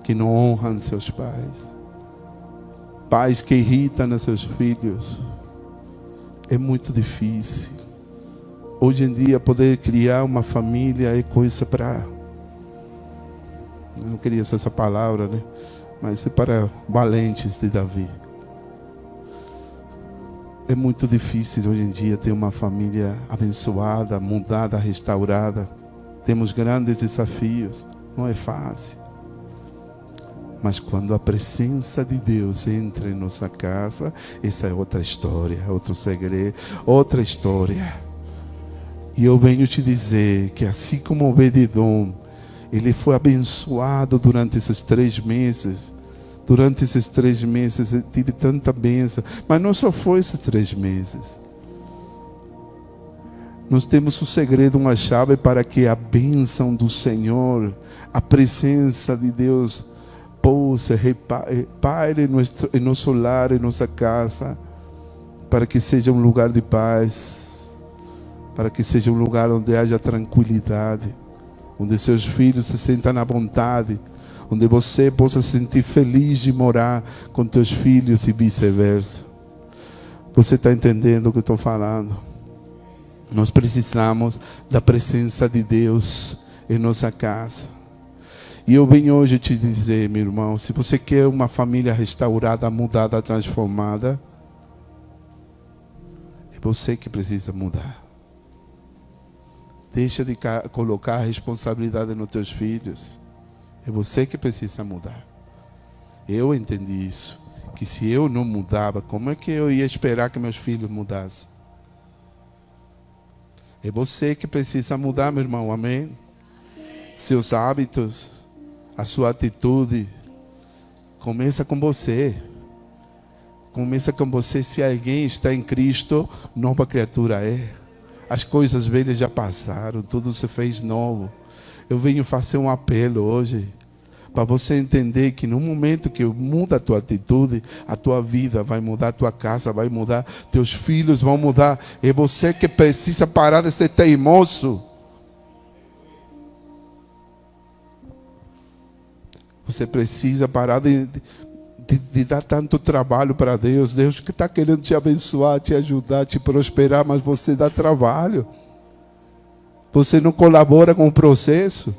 que não honram seus pais, pais que irritam a seus filhos. É muito difícil. Hoje em dia poder criar uma família é coisa para... Eu não queria usar essa palavra, né? Mas é para valentes de Davi. É muito difícil hoje em dia ter uma família abençoada, mudada, restaurada. Temos grandes desafios, não é fácil. Mas quando a presença de Deus entra em nossa casa, essa é outra história, outro segredo, outra história. E eu venho te dizer que assim como Obed-edom, ele foi abençoado durante esses 3 meses. Durante esses 3 meses eu tive tanta bênção. Mas não só foi esses 3 meses. Nós temos um segredo, uma chave para que a bênção do Senhor, a presença de Deus, possa repaire em nosso lar, em nossa casa, para que seja um lugar de paz, para que seja um lugar onde haja tranquilidade, onde seus filhos se sentam na vontade, onde você possa se sentir feliz de morar com teus filhos e vice-versa. Você está entendendo o que eu estou falando? Nós precisamos da presença de Deus em nossa casa. E eu venho hoje te dizer, meu irmão, se você quer uma família restaurada, mudada, transformada, é você que precisa mudar. Deixa de colocar a responsabilidade nos teus filhos. É você que precisa mudar. Eu entendi isso. Que se eu não mudava, como é que eu ia esperar que meus filhos mudassem? É você que precisa mudar, meu irmão. Amém? Seus hábitos, a sua atitude, Começa com você. Começa com você. Se alguém está em Cristo, nova criatura é. As coisas velhas já passaram, tudo se fez novo. Eu venho fazer um apelo hoje, para você entender que no momento que muda a tua atitude, a tua vida vai mudar, a tua casa vai mudar, teus filhos vão mudar. É você que precisa parar de ser teimoso. Você precisa parar de dar tanto trabalho para Deus. Deus que está querendo te abençoar, te ajudar, te prosperar, mas você dá trabalho. Você não colabora com o processo.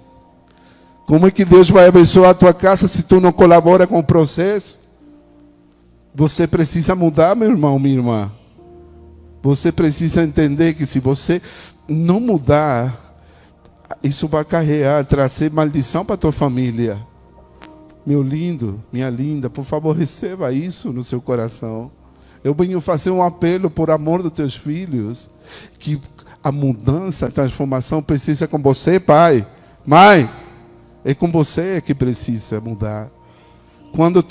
Como é que Deus vai abençoar a tua casa se tu não colabora com o processo? Você precisa mudar, meu irmão, minha irmã. Você precisa entender que se você não mudar, isso vai carregar, trazer maldição para a tua família. Meu lindo, minha linda, por favor, receba isso no seu coração. Eu venho fazer um apelo por amor dos teus filhos, que a mudança, a transformação precisa com você, pai, mãe. É com você que precisa mudar. Quando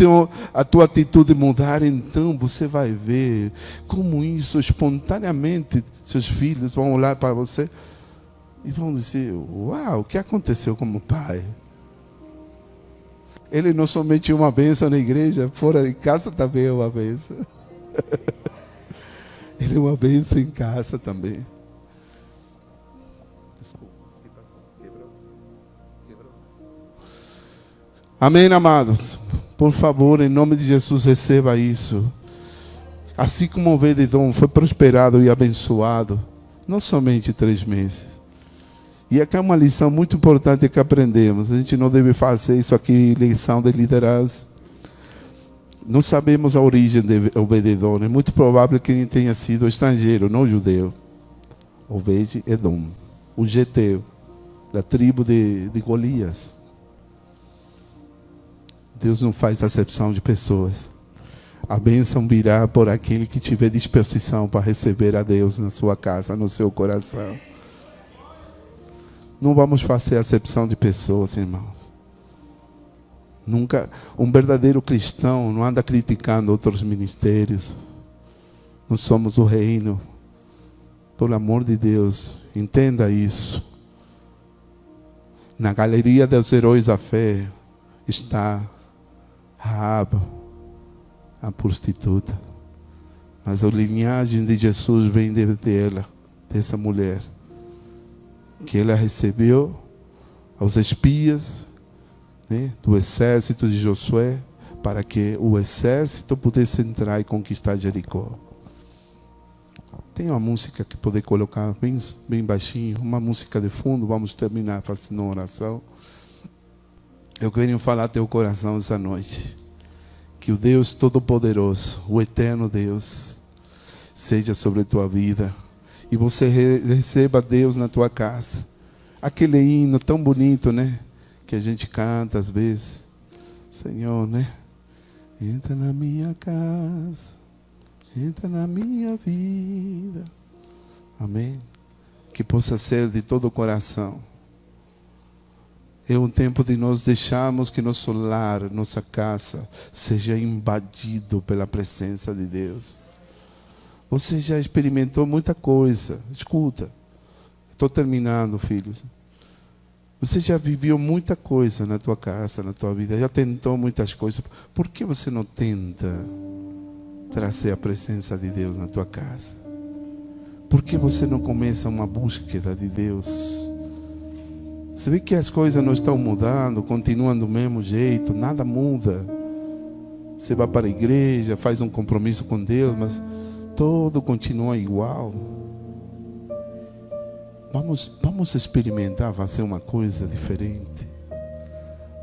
a tua atitude mudar, então você vai ver como isso espontaneamente seus filhos vão olhar para você e vão dizer: uau, o que aconteceu com o pai? Ele não somente uma bênção na igreja, fora de casa também é uma bênção. Ele é uma bênção em casa também. Amém, amados? Por favor, em nome de Jesus, receba isso. Assim como o Obed-Edom foi prosperado e abençoado, não somente 3 meses. E aqui é uma lição muito importante que aprendemos. A gente não deve fazer isso aqui, lição de liderança. Não sabemos a origem de Obed-Edom. É muito provável que ele tenha sido estrangeiro, não judeu. Obed-Edom, o geteu, da tribo de Golias. Deus não faz acepção de pessoas. A bênção virá por aquele que tiver disposição para receber a Deus na sua casa, no seu coração. Não vamos fazer acepção de pessoas, irmãos. Nunca. Um verdadeiro cristão não anda criticando outros ministérios. Nós somos o reino. Pelo amor de Deus, entenda isso. Na galeria dos heróis da fé está Raab, a prostituta. Mas a linhagem de Jesus vem dela, dessa mulher, que ela recebeu aos espias, né, do exército de Josué, para que o exército pudesse entrar e conquistar Jericó. Tem uma música que poder colocar bem baixinho, uma música de fundo. Vamos terminar fazendo uma oração. Eu quero falar ao teu coração essa noite. Que o Deus Todo-Poderoso, o eterno Deus, seja sobre a tua vida. E você receba Deus na tua casa. Aquele hino tão bonito, né? Que a gente canta às vezes. Senhor, né? Entra na minha casa. Entra na minha vida. Amém? Que possa ser de todo o coração. É um tempo de nós deixarmos que nosso lar, nossa casa, seja invadido pela presença de Deus. Você já experimentou muita coisa. Escuta. Estou terminando, filhos. Você já viveu muita coisa na tua casa, na tua vida. Já tentou muitas coisas. Por que você não tenta trazer a presença de Deus na tua casa? Por que você não começa uma búsqueda de Deus? Você vê que as coisas não estão mudando, continuam do mesmo jeito, nada muda. Você vai para a igreja, faz um compromisso com Deus, mas tudo continua igual. Vamos experimentar fazer uma coisa diferente.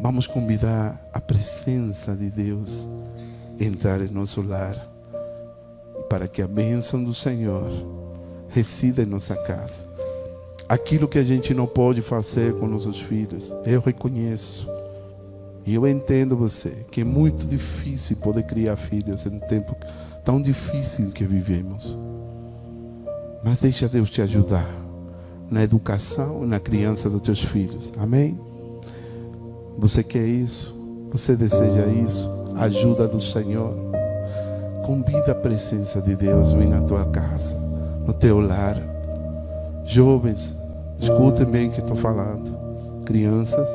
Vamos convidar a presença de Deus a entrar em nosso lar, para que a bênção do Senhor resida em nossa casa. Aquilo que a gente não pode fazer com nossos filhos, eu reconheço. E eu entendo você, que é muito difícil poder criar filhos em um tempo tão difícil que vivemos. Mas deixa Deus te ajudar na educação e na criança dos teus filhos. Amém? Você quer isso? Você deseja isso? a ajuda do Senhor. Convida a presença de Deus vir na tua casa, no teu lar. Jovens, escutem bem o que estou falando. Crianças,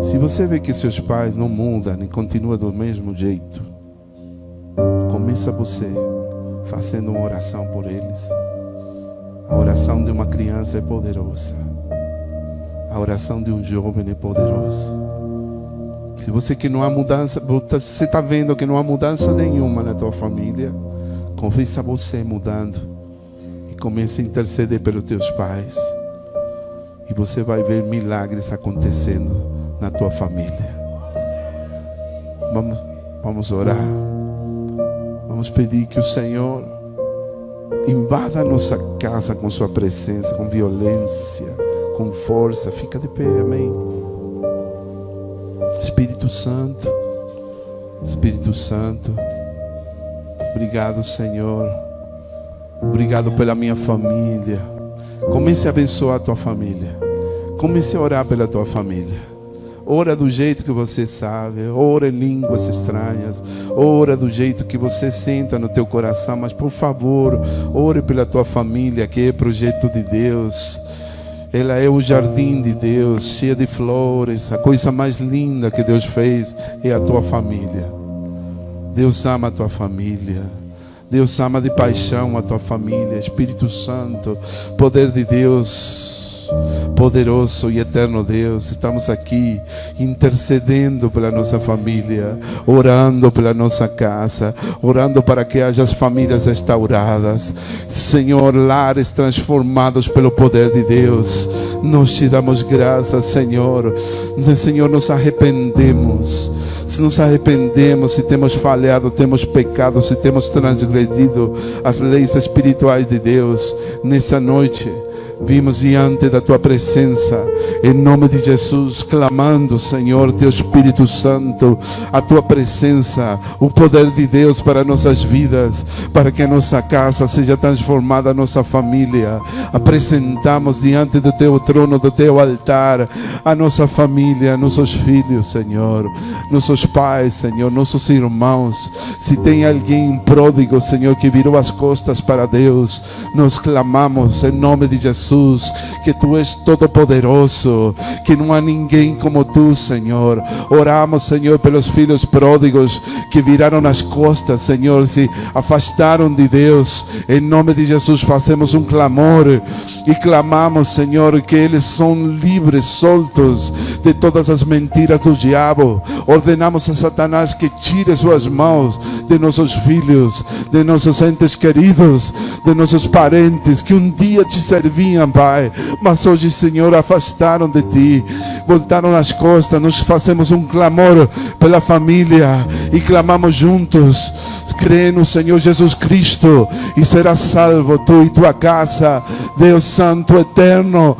se você vê que seus pais não mudam e continuam do mesmo jeito, começa você fazendo uma oração por eles. A oração de uma criança é poderosa. A oração de um jovem é poderosa. Se você que não há mudança, você está vendo que não há mudança nenhuma na tua família, começa você mudando e começa a interceder pelos teus pais, e você vai ver milagres acontecendo na tua família. Vamos orar. Vamos pedir que o Senhor invada a nossa casa com sua presença, com violência, com força. Fica de pé, amém. Espírito Santo, Espírito Santo, obrigado, Senhor. Obrigado pela minha família. Comece a abençoar a tua família. Comece a orar pela tua família. Ora do jeito que você sabe. Ora em línguas estranhas. Ora do jeito que você senta no teu coração. Mas por favor, ore pela tua família, que é projeto de Deus. Ela é o jardim de Deus, cheia de flores. A coisa mais linda que Deus fez é a tua família. Deus ama a tua família. Deus ama de paixão a tua família. Espírito Santo, poder de Deus, poderoso e eterno Deus, estamos aqui intercedendo pela nossa família, orando pela nossa casa, orando para que haja as famílias restauradas, Senhor, lares transformados pelo poder de Deus. Nós te damos graças, Senhor. Senhor, nos arrependemos. Se nos arrependemos, se temos falhado, temos pecado, se temos transgredido as leis espirituais de Deus, nessa noite vimos diante da tua presença, em nome de Jesus, clamando, Senhor, teu Espírito Santo, a tua presença, o poder de Deus para nossas vidas, para que a nossa casa seja transformada, a nossa família. Apresentamos diante do teu trono, do teu altar, a nossa família, nossos filhos, Senhor, nossos pais, Senhor, nossos irmãos. Se tem alguém pródigo, Senhor, que virou as costas para Deus, nós clamamos em nome de Jesus, que tu és todo poderoso, que não há ninguém como tu, Senhor. Oramos, Senhor, pelos filhos pródigos que viraram as costas, Senhor, se afastaram de Deus. Em nome de Jesus fazemos um clamor e clamamos, Senhor, que eles são livres, soltos de todas as mentiras do diabo. Ordenamos a Satanás que tire suas mãos de nossos filhos, de nossos entes queridos, de nossos parentes que um dia te serviam, Pai, mas hoje, Senhor, afastaram de ti, voltaram as costas. Nós fazemos um clamor pela família e clamamos juntos: crê no Senhor Jesus Cristo e serás salvo, tu e tua casa. Deus Santo eterno,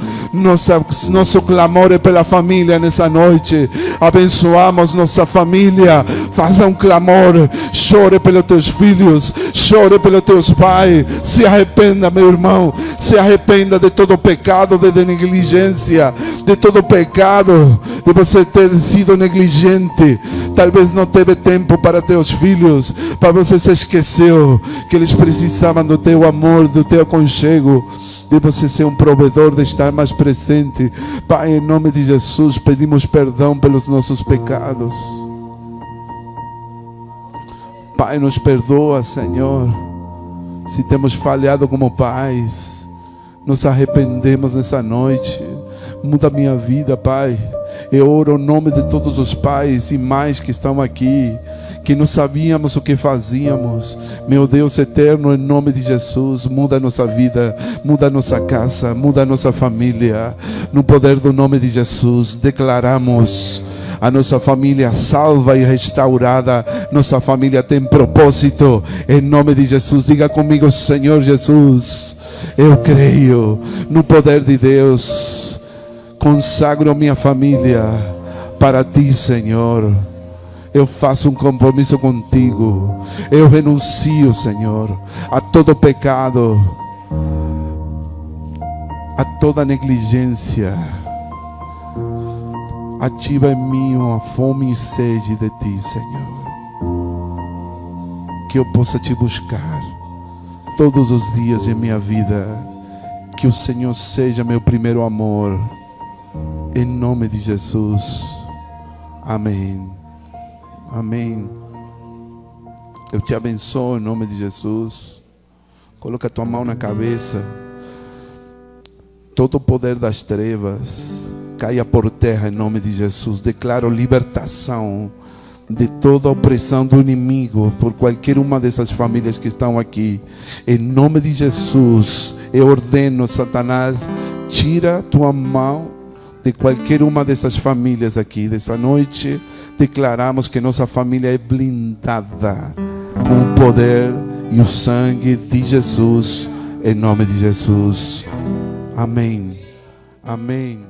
nosso clamor é pela família nessa noite. Abençoamos nossa família. Faça um clamor, chore pelos teus filhos, chore pelos teus pais. Se arrependa, meu irmão, se arrependa de todo pecado de negligência, de todo pecado de você ter sido negligente. Talvez não teve tempo para teus filhos, para você se esqueceu que eles precisavam do teu amor, do teu aconchego, de você ser um provedor, de estar mais presente. Pai, em nome de Jesus, pedimos perdão pelos nossos pecados. Pai, nos perdoa, Senhor, se temos falhado como pais. Nos arrependemos nessa noite. Muda a minha vida, Pai. Eu oro em nome de todos os pais e mães que estão aqui, que não sabíamos o que fazíamos. Meu Deus eterno, em nome de Jesus, muda a nossa vida, muda a nossa casa, muda a nossa família. No poder do nome de Jesus, declaramos a nossa família salva e restaurada. Nossa família tem propósito. Em nome de Jesus, diga comigo: Senhor Jesus, eu creio no poder de Deus. Consagro minha família para ti, Senhor. Eu faço um compromisso contigo. Eu renuncio, Senhor, a todo pecado, a toda negligência. Ativa em mim uma fome e sede de Ti, Senhor. Que eu possa Te buscar todos os dias em minha vida. Que o Senhor seja meu primeiro amor. Em nome de Jesus. Amém. Amém. Eu te abençoo em nome de Jesus. Coloca a tua mão na cabeça. Todo o poder das trevas caia por terra em nome de Jesus. Declaro libertação de toda a opressão do inimigo por qualquer uma dessas famílias que estão aqui. Em nome de Jesus, eu ordeno, Satanás, tira tua mão de qualquer uma dessas famílias aqui. Dessa noite, declaramos que nossa família é blindada com o poder e o sangue de Jesus. Em nome de Jesus. Amém. Amém.